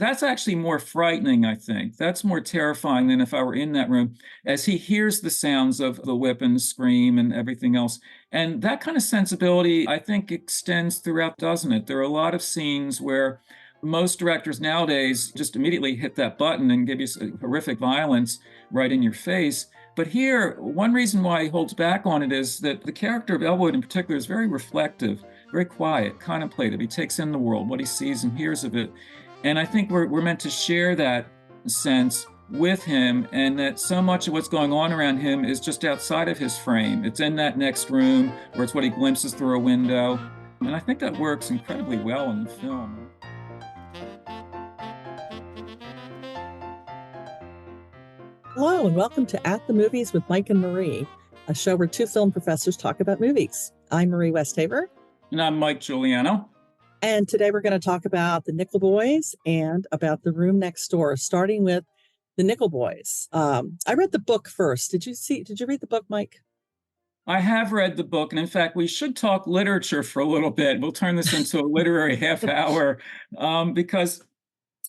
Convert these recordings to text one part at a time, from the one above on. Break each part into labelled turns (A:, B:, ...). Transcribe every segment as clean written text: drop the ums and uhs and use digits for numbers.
A: That's actually more frightening, I think. That's more terrifying than if I were in that room, as he hears the sounds of the whip and the scream and everything else. And that kind of sensibility, I think, extends throughout, doesn't it? There are a lot of scenes where most directors nowadays just immediately hit that button and give you horrific violence right in your face. But here, one reason why he holds back on it is that the character of Elwood in particular is very reflective, very quiet, contemplative. He takes in the world, what he sees and hears of it. And I think we're meant to share that sense with him, and that so much of what's going on around him is just outside of his frame. It's in that next room, or it's what he glimpses through a window. And I think that works incredibly well in the film.
B: Hello, and welcome to At the Movies with Mike and Marie, a show where two film professors talk about movies. I'm Marie Westhaver.
A: And I'm Mike Giuliano.
B: And today we're going to talk about The Nickel Boys and about The Room Next Door, starting with The Nickel Boys. I read the book first. Did you read the book, Mike?
A: I have read the book, and in fact, we should talk literature for a little bit. We'll turn this into a literary half hour because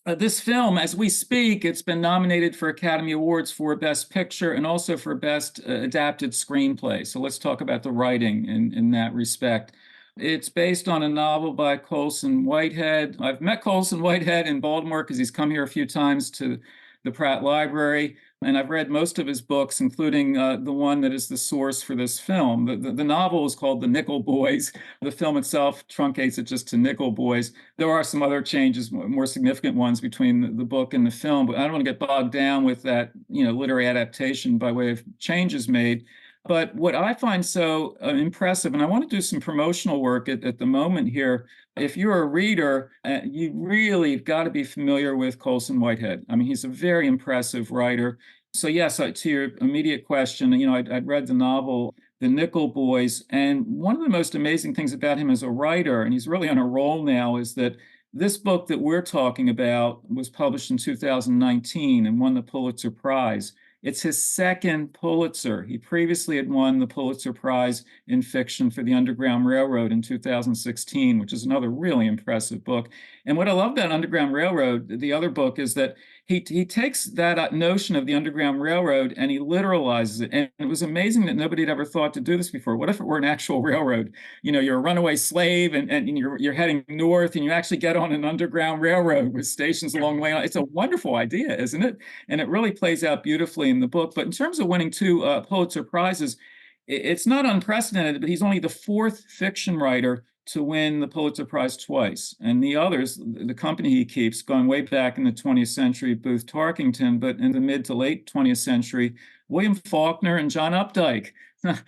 A: this film, as we speak, it's been nominated for Academy Awards for Best Picture and also for Best Adapted Screenplay. So let's talk about the writing in that respect. It's based on a novel by Colson Whitehead. I've met Colson Whitehead in Baltimore because he's come here a few times to the Pratt Library, and I've read most of his books, including the one that is the source for this film. The novel is called The Nickel Boys. The film itself truncates it just to Nickel Boys. There are some other changes, more significant ones between the book and the film, but I don't want to get bogged down with that, literary adaptation by way of changes made. But what I find so impressive, and I want to do some promotional work at the moment here, if you're a reader, you really got to be familiar with Colson Whitehead. I mean, he's a very impressive writer. So yes, to your immediate question, I'd read the novel, The Nickel Boys, and one of the most amazing things about him as a writer, and he's really on a roll now, is that this book that we're talking about was published in 2019 and won the Pulitzer Prize. It's his second Pulitzer. He previously had won the Pulitzer Prize in fiction for The Underground Railroad in 2016, which is another really impressive book. And what I love about Underground Railroad, the other book, is that he takes that notion of the Underground Railroad and he literalizes it. And it was amazing that nobody had ever thought to do this before. What if it were an actual railroad? You're a runaway slave and you're heading north and you actually get on an Underground Railroad with stations along the way. It's a wonderful idea, isn't it? And it really plays out beautifully in the book. But in terms of winning two Pulitzer Prizes, it's not unprecedented, but he's only the fourth fiction writer to win the Pulitzer Prize twice. And the others, the company he keeps, going way back in the 20th century, Booth Tarkington, but in the mid to late 20th century, William Faulkner and John Updike.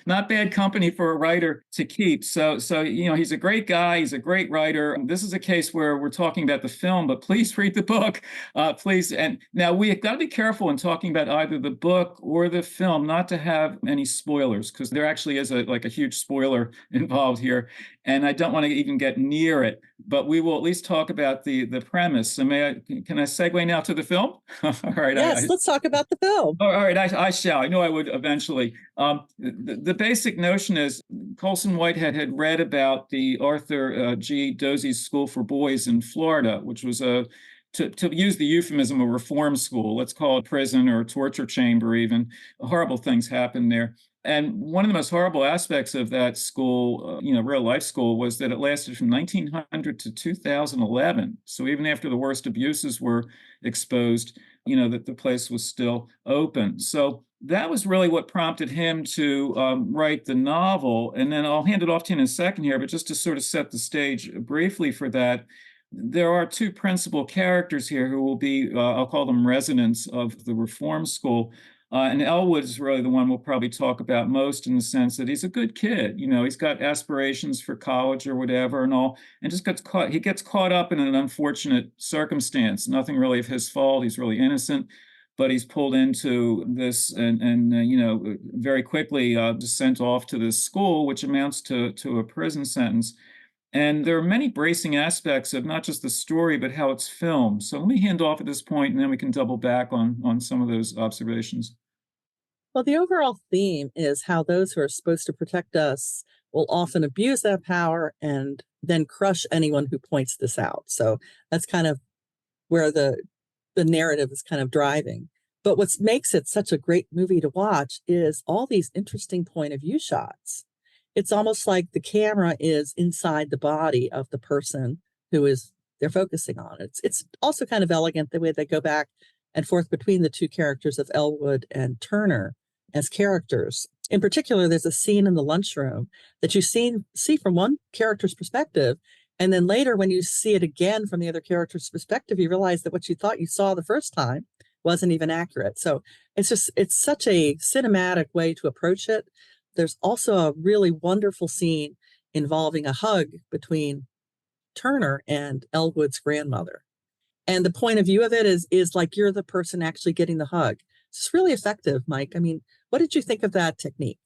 A: Not bad company for a writer to keep. So he's a great guy. He's a great writer. This is a case where we're talking about the film, but please read the book, please. And now we've got to be careful in talking about either the book or the film, not to have any spoilers, because there actually is a huge spoiler involved here, and I don't want to even get near it. But we will at least talk about the premise. So can I segue now to the film? All right.
B: Yes, let's talk about the film.
A: All right, I shall. I know I would eventually. The basic notion is Colson Whitehead had read about the Arthur G. Dozy's School for Boys in Florida, which was to use the euphemism, a reform school. Let's call it prison or a torture chamber even. Horrible things happened there. And one of the most horrible aspects of that school, real life school, was that it lasted from 1900 to 2011. So even after the worst abuses were exposed, that the place was still open. So that was really what prompted him to write the novel. And then I'll hand it off to you in a second here, but just to sort of set the stage briefly for that, there are two principal characters here who will be, I'll call them residents of the reform school. And Elwood is really the one we'll probably talk about most, in the sense that he's a good kid. He's got aspirations for college or whatever and all, and just he gets caught up in an unfortunate circumstance. Nothing really of his fault. He's really innocent, but he's pulled into this and very quickly just sent off to this school, which amounts to a prison sentence. And there are many bracing aspects of not just the story, but how it's filmed. So let me hand off at this point, and then we can double back on some of those observations.
B: Well, the overall theme is how those who are supposed to protect us will often abuse that power and then crush anyone who points this out. So that's kind of where the narrative is kind of driving. But what makes it such a great movie to watch is all these interesting point of view shots. It's almost like the camera is inside the body of the person who is they're focusing on. It's also kind of elegant the way they go back and forth between the two characters of Elwood and Turner as characters. In particular, there's a scene in the lunchroom that you see from one character's perspective, and then later when you see it again from the other character's perspective, you realize that what you thought you saw the first time wasn't even accurate. So it's such a cinematic way to approach it. There's also a really wonderful scene involving a hug between Turner and Elwood's grandmother. And the point of view of it is like you're the person actually getting the hug. It's really effective, Mike. I mean, what did you think of that technique?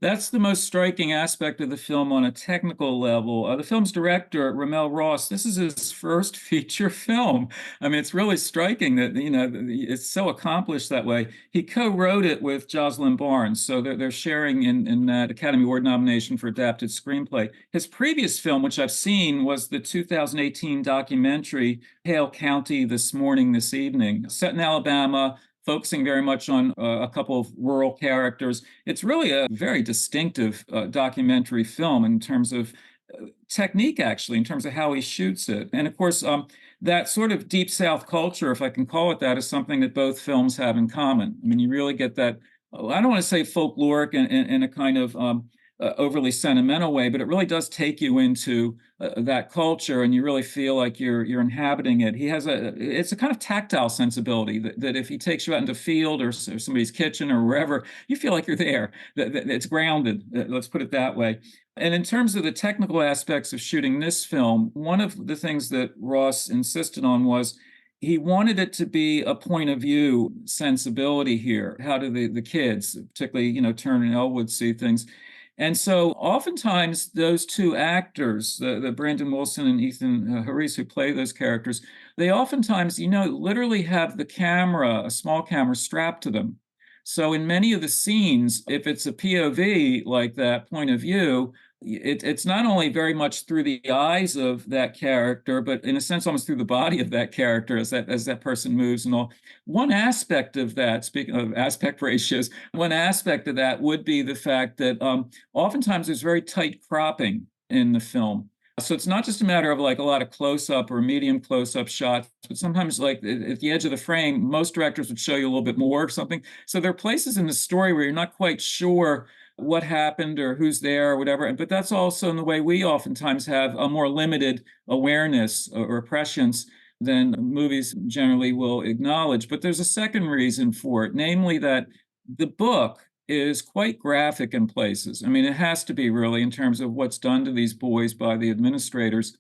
A: That's the most striking aspect of the film on a technical level. The film's director, Ramell Ross, this is his first feature film. I mean, it's really striking that, it's so accomplished that way. He co-wrote it with Jocelyn Barnes, so they're sharing in that Academy Award nomination for adapted screenplay. His previous film, which I've seen, was the 2018 documentary, Hale County This Morning, This Evening, set in Alabama, focusing very much on a couple of rural characters. It's really a very distinctive documentary film in terms of technique, actually, in terms of how he shoots it. And of course, that sort of Deep South culture, if I can call it that, is something that both films have in common. I mean, you really get that, I don't want to say folkloric in a kind of overly sentimental way, but it really does take you into that culture, and you really feel like you're inhabiting it. It's a kind of tactile sensibility that if he takes you out into the field or somebody's kitchen or wherever, you feel like you're there. That it's grounded. Let's put it that way. And in terms of the technical aspects of shooting this film, one of the things that Ross insisted on was he wanted it to be a point of view sensibility here. How do the kids, particularly, Turner and Elwood, see things? And so oftentimes those two actors, the Brandon Wilson and Ethan Herisse, who play those characters, they oftentimes, literally have the camera, a small camera strapped to them. So in many of the scenes, if it's a POV like that point of view, it's not only very much through the eyes of that character, but in a sense, almost through the body of that character as that person moves and all. One aspect of that, speaking of aspect ratios, one aspect of that would be the fact that oftentimes there's very tight cropping in the film. So it's not just a matter of like a lot of close-up or medium close-up shots, but sometimes like at the edge of the frame, most directors would show you a little bit more or something. So there are places in the story where you're not quite sure what happened or who's there or whatever. But that's also in the way we oftentimes have a more limited awareness or prescience than movies generally will acknowledge. But there's a second reason for it, namely that the book is quite graphic in places. I mean, it has to be really in terms of what's done to these boys by the administrators.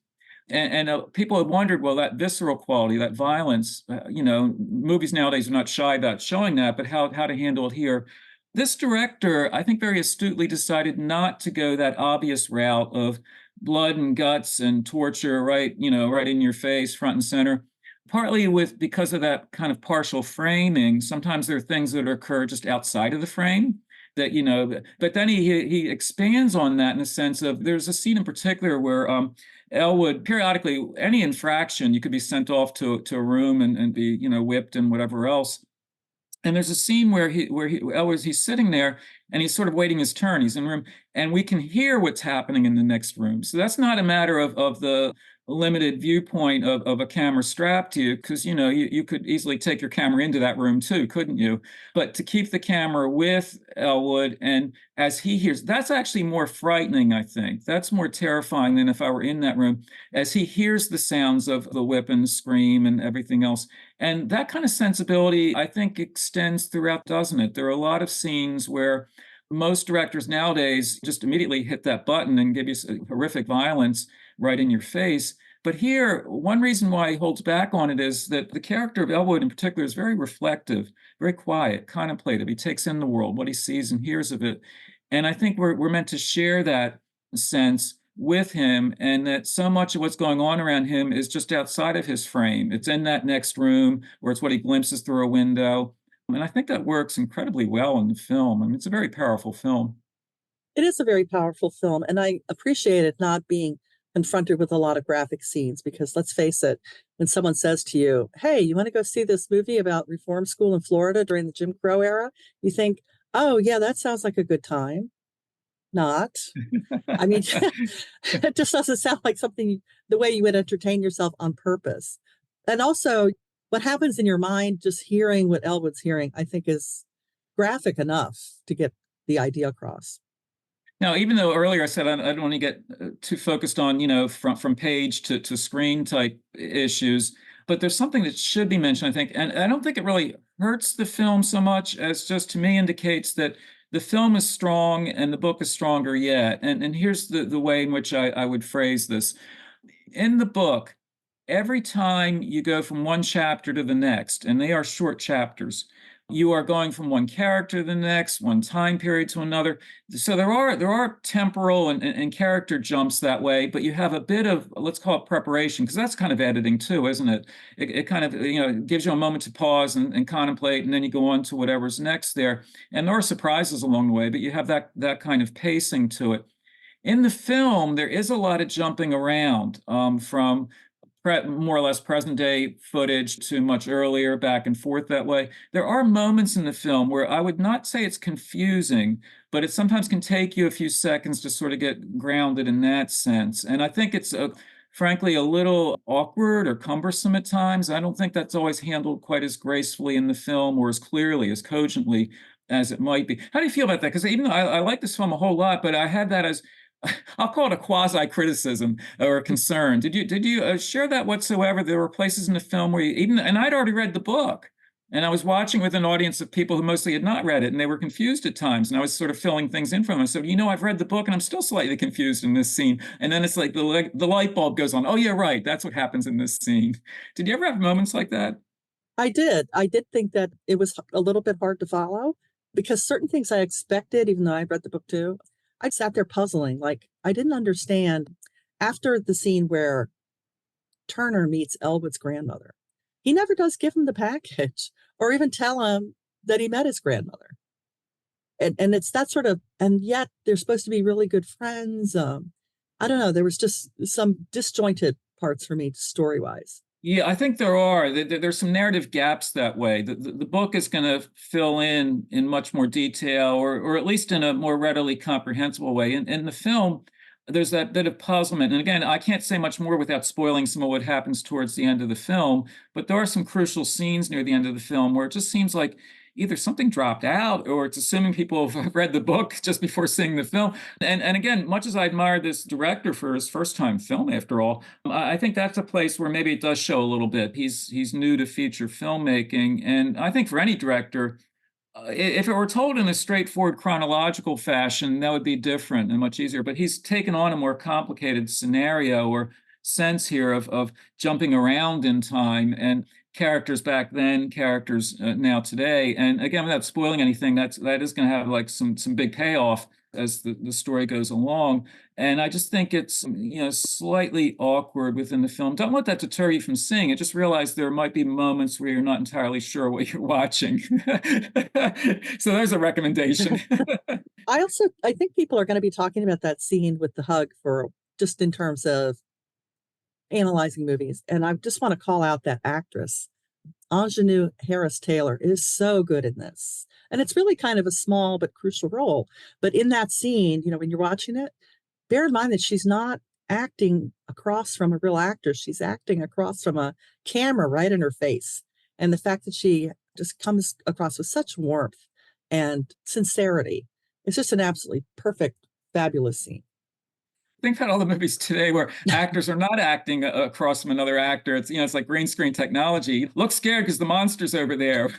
A: And people have wondered, well, that visceral quality, that violence, movies nowadays are not shy about showing that, but how to handle it here. This director, I think, very astutely decided not to go that obvious route of blood and guts and torture right in your face, front and center. Partly because of that kind of partial framing. Sometimes there are things that occur just outside of the frame that, but then he expands on that in the sense of there's a scene in particular where Elwood, periodically, any infraction, you could be sent off to a room and be, whipped and whatever else. And there's a scene where he's sitting there and he's sort of waiting his turn. He's in a room and we can hear what's happening in the next room. So that's not a matter of the limited viewpoint of a camera strapped to you, because you could easily take your camera into that room too, couldn't you? But to keep the camera with Elwood, and as he hears, that's actually more frightening, I think. That's more terrifying than if I were in that room, as he hears the sounds of the whip and the scream and everything else. And that kind of sensibility, I think, extends throughout, doesn't it? There are a lot of scenes where most directors nowadays just immediately hit that button and give you horrific violence right in your face. But here, one reason why he holds back on it is that the character of Elwood in particular is very reflective, very quiet, contemplative. He takes in the world, what he sees and hears of it. And I think we're meant to share that sense with him, and that so much of what's going on around him is just outside of his frame. It's in that next room, or it's what he glimpses through a window. And I think that works incredibly well in the film. I mean, it's a very powerful film.
B: It is a very powerful film, and I appreciate it not being confronted with a lot of graphic scenes, because let's face it, when someone says to you, hey, you want to go see this movie about reform school in Florida during the Jim Crow era? You think, oh, yeah, that sounds like a good time. Not. I mean, it just doesn't sound like something, the way you would entertain yourself on purpose. And also, what happens in your mind just hearing what Elwood's hearing, I think is graphic enough to get the idea across.
A: Now, even though earlier I said I don't want to get too focused on, from page to screen type issues, but there's something that should be mentioned, I think, and I don't think it really hurts the film so much as just to me indicates that the film is strong and the book is stronger yet. And here's the way in which I would phrase this. In the book, every time you go from one chapter to the next, and they are short chapters, you are going from one character to the next, one time period to another. So there are temporal and character jumps that way, but you have a bit of, let's call it preparation, because that's kind of editing too, isn't it? It kind of gives you a moment to pause and contemplate, and then you go on to whatever's next there. And there are surprises along the way, but you have that kind of pacing to it. In the film, there is a lot of jumping around from more or less present day footage to much earlier, back and forth that way. There are moments in the film where I would not say it's confusing, but it sometimes can take you a few seconds to sort of get grounded in that sense. And I think it's frankly a little awkward or cumbersome at times. I don't think that's always handled quite as gracefully in the film or as clearly, as cogently as it might be. How do you feel about that? Because even though I like this film a whole lot, but I had that as I'll call it a quasi criticism or a concern. Did you share that whatsoever? There were places in the film where and I'd already read the book, and I was watching with an audience of people who mostly had not read it, and they were confused at times, and I was sort of filling things in for them. So I've read the book, and I'm still slightly confused in this scene. And then it's like the light bulb goes on. Oh yeah, right, that's what happens in this scene. Did you ever have moments like that?
B: I did. I did think that it was a little bit hard to follow because certain things I expected, even though I read the book too, I sat there puzzling. Like, I didn't understand after the scene where Turner meets Elwood's grandmother. He never does give him the package or even tell him that he met his grandmother. And it's that sort of, and yet they're supposed to be really good friends. I don't know. There was just some disjointed parts for me story wise.
A: Yeah, I think there are. There's some narrative gaps that way. The book is going to fill in much more detail, or at least in a more readily comprehensible way. In the film, there's that bit of puzzlement. And again, I can't say much more without spoiling some of what happens towards the end of the film, but there are some crucial scenes near the end of the film where it just seems like either something dropped out or it's assuming people have read the book just before seeing the film. And again, much as I admire this director for his first time film, after all, I think that's a place where maybe it does show a little bit. He's new to feature filmmaking. And I think for any director, if it were told in a straightforward chronological fashion, that would be different and much easier. But he's taken on a more complicated scenario or sense here of jumping around in time and characters back then, characters now today. And again, without spoiling anything, that is going to have like some big payoff as the story goes along. And I just think it's slightly awkward within the film. Don't let that deter you from seeing it. Just realize there might be moments where you're not entirely sure what you're watching. So there's a recommendation.
B: I think people are going to be talking about that scene with the hug for just in terms of analyzing movies. And I just want to call out that actress. Ingenue Harris Taylor is so good in this. And it's really kind of a small but crucial role. But in that scene, when you're watching it, bear in mind that she's not acting across from a real actor. She's acting across from a camera right in her face. And the fact that she just comes across with such warmth and sincerity, it's just an absolutely perfect, fabulous scene.
A: Think about all the movies today where actors are not acting across from another actor. It's like green screen technology. Look scared because the monster's over there.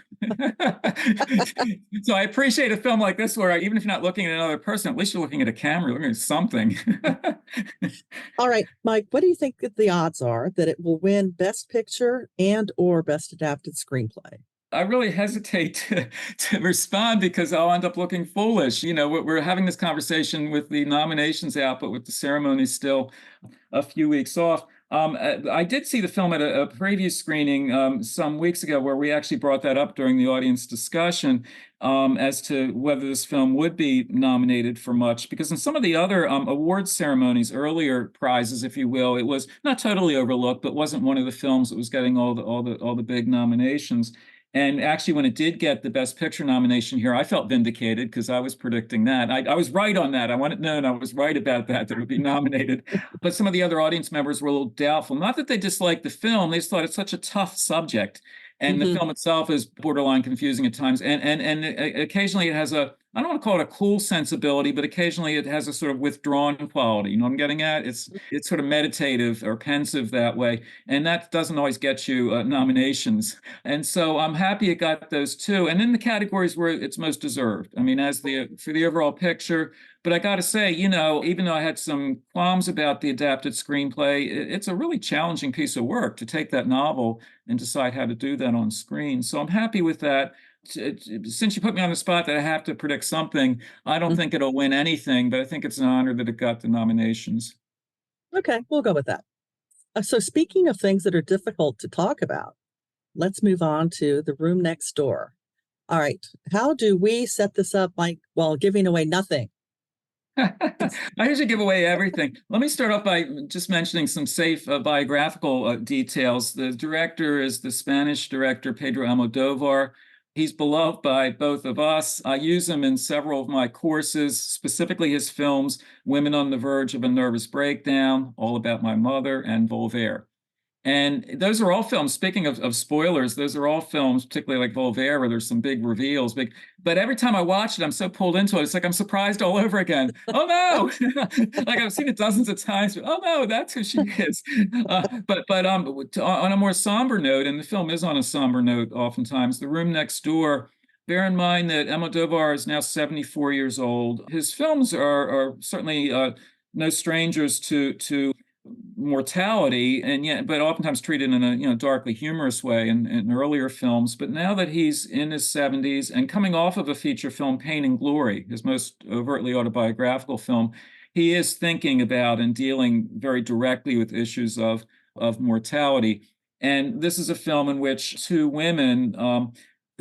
A: So I appreciate a film like this where even if you're not looking at another person, at least you're looking at a camera, looking at something.
B: All right, Mike, what do you think that the odds are that it will win Best Picture and or Best Adapted Screenplay?
A: I really hesitate to respond because I'll end up looking foolish. We're having this conversation with the nominations out, but with the ceremony still a few weeks off. I did see the film at a preview screening some weeks ago, where we actually brought that up during the audience discussion as to whether this film would be nominated for much. Because in some of the other awards ceremonies, earlier prizes, if you will, it was not totally overlooked, but wasn't one of the films that was getting all the big nominations. And actually, when it did get the Best Picture nomination here, I felt vindicated because I was predicting that. I was right on that. I wanted known I was right about that it would be nominated. But some of the other audience members were a little doubtful. Not that they disliked the film; they just thought it's such a tough subject, and the
B: Mhm.
A: film itself is borderline confusing at times. And occasionally it has a, I don't want to call it a cool sensibility, but occasionally it has a sort of withdrawn quality. You know what I'm getting at? It's sort of meditative or pensive that way, and that doesn't always get you nominations. And so I'm happy it got those two, and in the categories where it's most deserved. I mean, as the for the overall picture. But I got to say, even though I had some qualms about the adapted screenplay, it's a really challenging piece of work to take that novel and decide how to do that on screen. So I'm happy with that. Since you put me on the spot that I have to predict something, I don't
B: Mm.
A: think it'll win anything, but I think it's an honor that it got the nominations.
B: Okay, we'll go with that. So speaking of things that are difficult to talk about, let's move on to The Room Next Door. All right, how do we set this up, Mike, while giving away nothing?
A: I usually give away everything. Let me start off by just mentioning some safe biographical details. The director is the Spanish director Pedro Almodovar. He's beloved by both of us. I use him in several of my courses, specifically his films, Women on the Verge of a Nervous Breakdown, All About My Mother, and Voltaire. And those are all films. Speaking of spoilers, those are all films, particularly like Voltaire, where there's some big reveals. But every time I watch it, I'm so pulled into it. It's like I'm surprised all over again. Oh no! Like I've seen it dozens of times. But, oh no, that's who she is. But on a more somber note, and the film is on a somber note, oftentimes, The Room Next Door. Bear in mind that Almodovar is now 74 years old. His films are certainly no strangers to mortality, and yet, but oftentimes treated in a darkly humorous way in earlier films. But now that he's in his 70s and coming off of a feature film, Pain and Glory, his most overtly autobiographical film, he is thinking about and dealing very directly with issues of mortality. And this is a film in which two women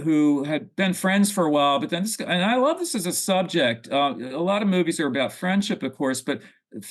A: who had been friends for a while, but then and I love this as a subject. A lot of movies are about friendship, of course, but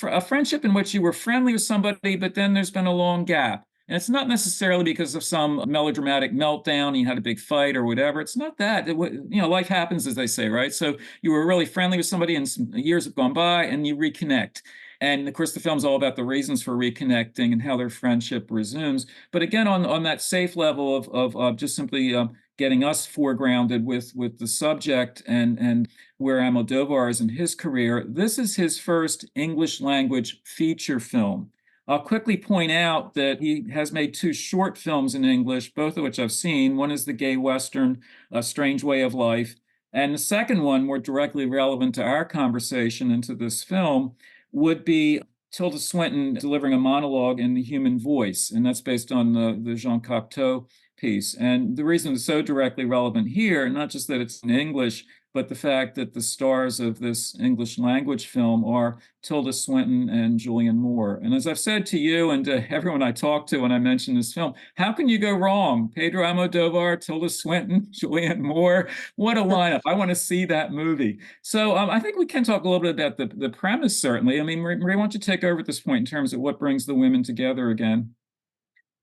A: a friendship in which you were friendly with somebody, but then there's been a long gap. And it's not necessarily because of some melodramatic meltdown, you had a big fight or whatever. It's not that. Life happens, as they say, right? So you were really friendly with somebody and some years have gone by and you reconnect. And of course, the film's all about the reasons for reconnecting and how their friendship resumes. But again, on that safe level of just simply getting us foregrounded with the subject and where Almodovar is in his career, this is his first English language feature film. I'll quickly point out that he has made two short films in English, both of which I've seen. One is the gay Western, A Strange Way of Life. And the second one, more directly relevant to our conversation and to this film, would be Tilda Swinton delivering a monologue in the human voice. And that's based on the Jean Cocteau piece. And the reason it's so directly relevant here, not just that it's in English, but the fact that the stars of this English language film are Tilda Swinton and Julianne Moore. And as I've said to you and to everyone I talk to when I mention this film, how can you go wrong? Pedro Almodovar, Tilda Swinton, Julianne Moore. What a lineup. I want to see that movie. So I think we can talk a little bit about the premise, certainly. I mean, Marie, why don't you take over at this point in terms of what brings the women together again?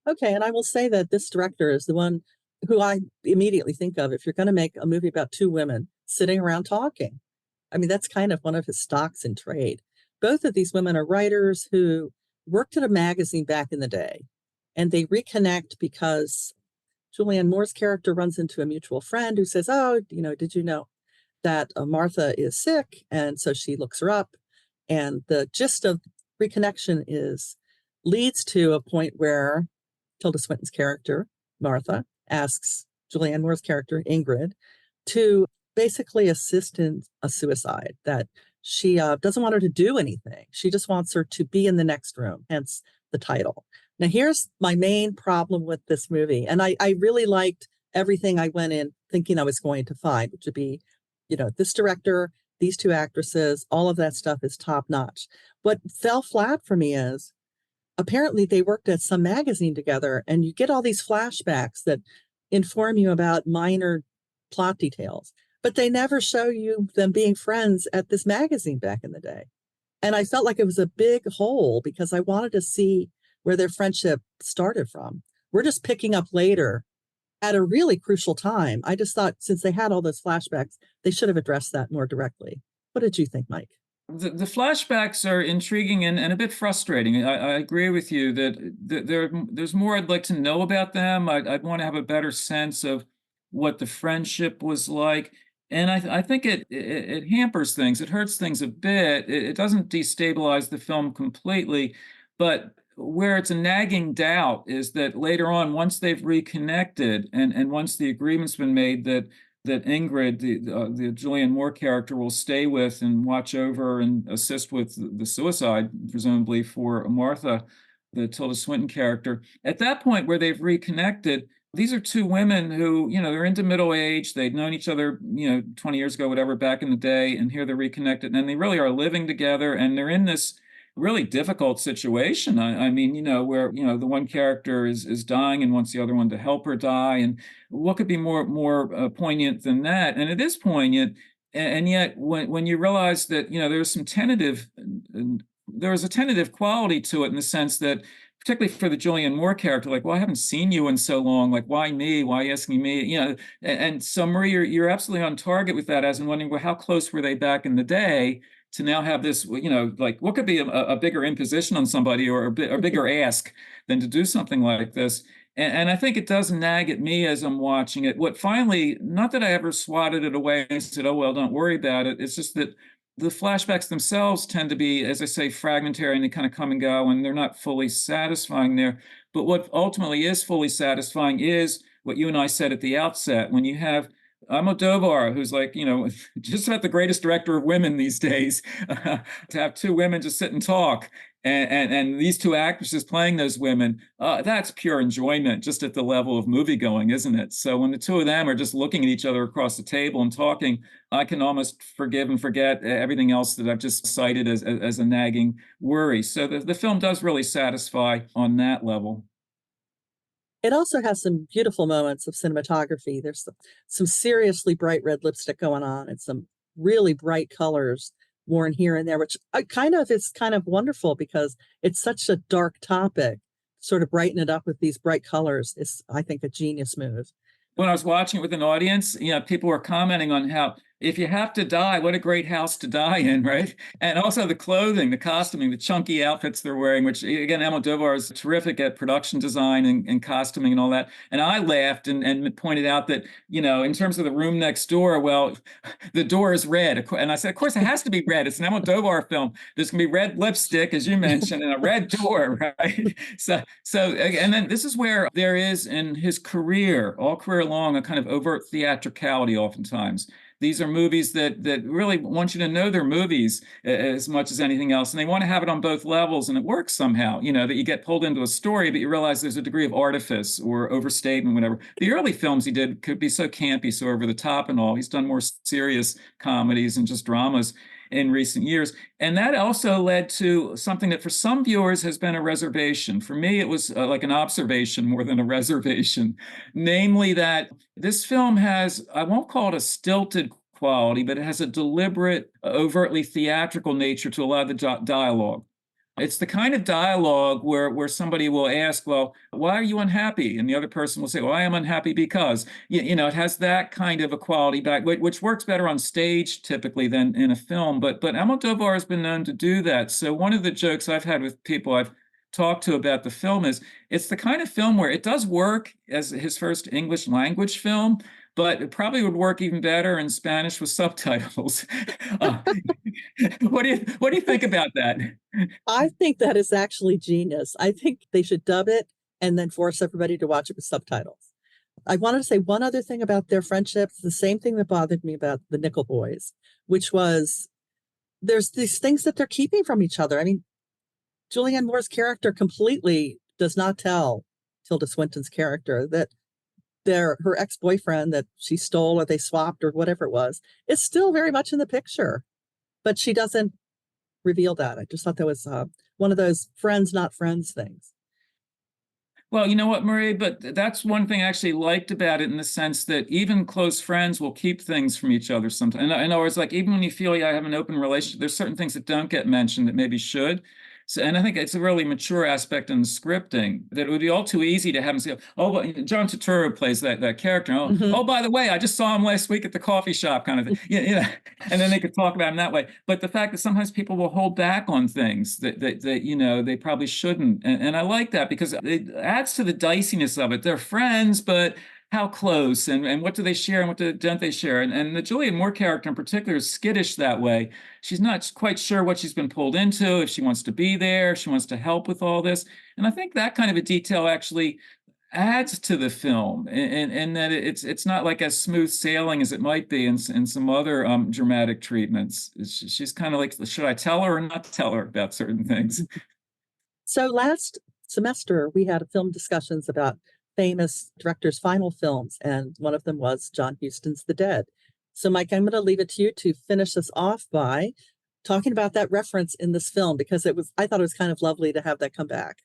B: Okay, and I will say that this director is the one who I immediately think of if you're going to make a movie about two women sitting around talking. I mean, that's kind of one of his stocks in trade. Both of these women are writers who worked at a magazine back in the day, and they reconnect because Julianne Moore's character runs into a mutual friend who says, "Oh, did you know that Martha is sick?" And so she looks her up, and the gist of reconnection leads to a point where Tilda Swinton's character, Martha, asks Julianne Moore's character, Ingrid, to basically assist in a suicide, that she doesn't want her to do anything. She just wants her to be in the next room, hence the title. Now, here's my main problem with this movie. And I really liked everything I went in thinking I was going to find, which would be, this director, these two actresses, all of that stuff is top notch. What fell flat for me is, apparently they worked at some magazine together, and you get all these flashbacks that inform you about minor plot details, but they never show you them being friends at this magazine back in the day. And I felt like it was a big hole because I wanted to see where their friendship started from. We're just picking up later at a really crucial time. I just thought since they had all those flashbacks, they should have addressed that more directly. What did you think, Mike?
A: The flashbacks are intriguing and a bit frustrating. I agree with you that there's more I'd like to know about them. I'd want to have a better sense of what the friendship was like. And I think it hampers things. It hurts things a bit. It doesn't destabilize the film completely, but where it's a nagging doubt is that later on, once they've reconnected and once the agreement's been made that Ingrid, the Julianne Moore character, will stay with and watch over and assist with the suicide, presumably for Martha, the Tilda Swinton character. At that point, where they've reconnected, these are two women who, they're into middle age. They'd known each other, 20 years ago, whatever, back in the day, and here they're reconnected, and they really are living together, and they're in this really difficult situation. I mean, where the one character is dying and wants the other one to help her die, and what could be more poignant than that? And it is poignant, and yet when you realize that there's some tentative, there was a tentative quality to it in the sense that, particularly for the Julianne Moore character, like, well, I haven't seen you in so long. Like, why me? Why are you asking me? And so Marie, you're absolutely on target with that, as in wondering, well, how close were they back in the day? To now have this, like, what could be a bigger imposition on somebody or a bigger ask than to do something like this? And I think it does nag at me as I'm watching it. What finally, not that I ever swatted it away and said, oh, well, don't worry about it. It's just that the flashbacks themselves tend to be, as I say, fragmentary, and they kind of come and go, and they're not fully satisfying there. But what ultimately is fully satisfying is what you and I said at the outset. When you have Almodovar, who's like, just about the greatest director of women these days, to have two women just sit and talk, and these two actresses playing those women, that's pure enjoyment just at the level of movie going, isn't it? So when the two of them are just looking at each other across the table and talking, I can almost forgive and forget everything else that I've just cited as a nagging worry. So the film does really satisfy on that level.
B: It also has some beautiful moments of cinematography. There's some seriously bright red lipstick going on and some really bright colors worn here and there, which is kind of wonderful because it's such a dark topic. Sort of brighten it up with these bright colors is, I think, a genius move.
A: When I was watching it with an audience, people were commenting on how, if you have to die, what a great house to die in, right? And also the clothing, the costuming, the chunky outfits they're wearing, which, again, Almodovar is terrific at production design and costuming and all that. And I laughed and pointed out that, in terms of the room next door, well, the door is red. And I said, of course, it has to be red. It's an Almodovar film. There's going to be red lipstick, as you mentioned, and a red door, right? So, and then this is where there is in his career, all career long, a kind of overt theatricality oftentimes. These are movies that really want you to know they're movies as much as anything else. And they want to have it on both levels, and it works somehow, that you get pulled into a story, but you realize there's a degree of artifice or overstatement, whatever. The early films he did could be so campy, so over the top and all. He's done more serious comedies and just dramas in recent years. And that also led to something that for some viewers has been a reservation. For me, it was like an observation more than a reservation, namely that this film has, I won't call it a stilted quality, but it has a deliberate, overtly theatrical nature to a lot of the dialogue. It's the kind of dialogue where somebody will ask, well, why are you unhappy? And the other person will say, well, I am unhappy because, it has that kind of a quality back, which works better on stage typically than in a film. But Almodovar has been known to do that. So one of the jokes I've had with people I've talked to about the film is it's the kind of film where it does work as his first English language film, but it probably would work even better in Spanish with subtitles. What do you think about that?
B: I think that is actually genius. I think they should dub it and then force everybody to watch it with subtitles. I wanted to say one other thing about their friendship, the same thing that bothered me about the Nickel Boys, which was there's these things that they're keeping from each other. I mean, Julianne Moore's character completely does not tell Tilda Swinton's character that her ex-boyfriend that she stole or they swapped or whatever it was is still very much in the picture, but she doesn't reveal that. I just thought that was one of those friends, not friends things.
A: Well, you know what, Marie, but that's one thing I actually liked about it in the sense that even close friends will keep things from each other sometimes. In other words, like even when you feel you have an open relationship, there's certain things that don't get mentioned that maybe should. So, and I think it's a really mature aspect in the scripting that it would be all too easy to have him say, "Oh, but John Turturro plays that character. Oh,
B: Mhm.
A: oh, by the way, I just saw him last week at the coffee shop," kind of thing. And then they could talk about him that way. But the fact that sometimes people will hold back on things that they probably shouldn't, and I like that because it adds to the diciness of it. They're friends, but how close and what do they share and don't they share? And the Julianne Moore character in particular is skittish that way. She's not quite sure what she's been pulled into, if she wants to be there, if she wants to help with all this. And I think that kind of a detail actually adds to the film, and that it's not like as smooth sailing as it might be in some other dramatic treatments. She's kind of like, should I tell her or not tell her about certain things?
B: So last semester, we had film discussions about famous directors' final films, and one of them was John Huston's The Dead. So, Mike, I'm going to leave it to you to finish us off by talking about that reference in this film, because I thought it was kind of lovely to have that come back.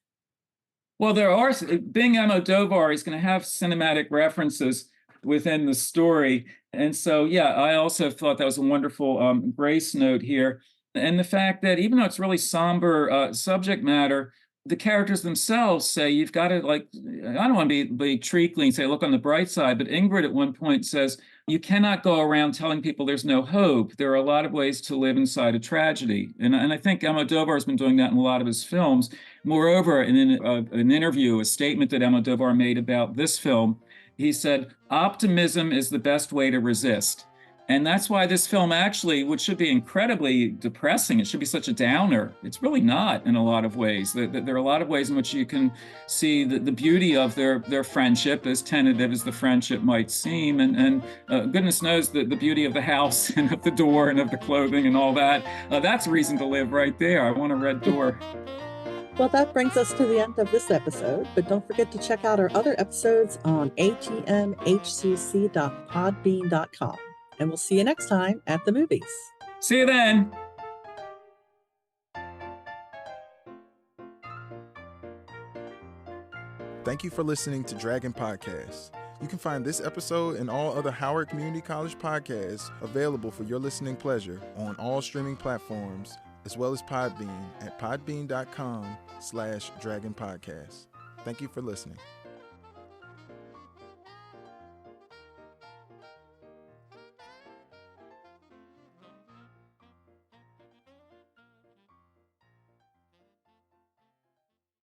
A: Well, being Almodovar, he's going to have cinematic references within the story. And so, yeah, I also thought that was a wonderful grace note here. And the fact that even though it's really somber subject matter, the characters themselves say you've got to, like, I don't want to be treacly and say, look on the bright side, but Ingrid at one point says, you cannot go around telling people there's no hope. There are a lot of ways to live inside a tragedy. And I think Almodovar has been doing that in a lot of his films. Moreover, in an interview, a statement that Almodovar made about this film, he said, optimism is the best way to resist. And that's why this film actually, which should be incredibly depressing, it should be such a downer. It's really not in a lot of ways. There are a lot of ways in which you can see the beauty of their friendship, as tentative as the friendship might seem. And goodness knows the beauty of the house and of the door and of the clothing and all that. That's reason to live right there. I want a red door.
B: Well, that brings us to the end of this episode, but don't forget to check out our other episodes on atmhcc.podbean.com. And we'll see you next time at the movies.
A: See you then.
C: Thank you for listening to Dragon Podcast. You can find this episode and all other Howard Community College podcasts available for your listening pleasure on all streaming platforms, as well as Podbean at podbean.com/Dragon Podcast. Thank you for listening.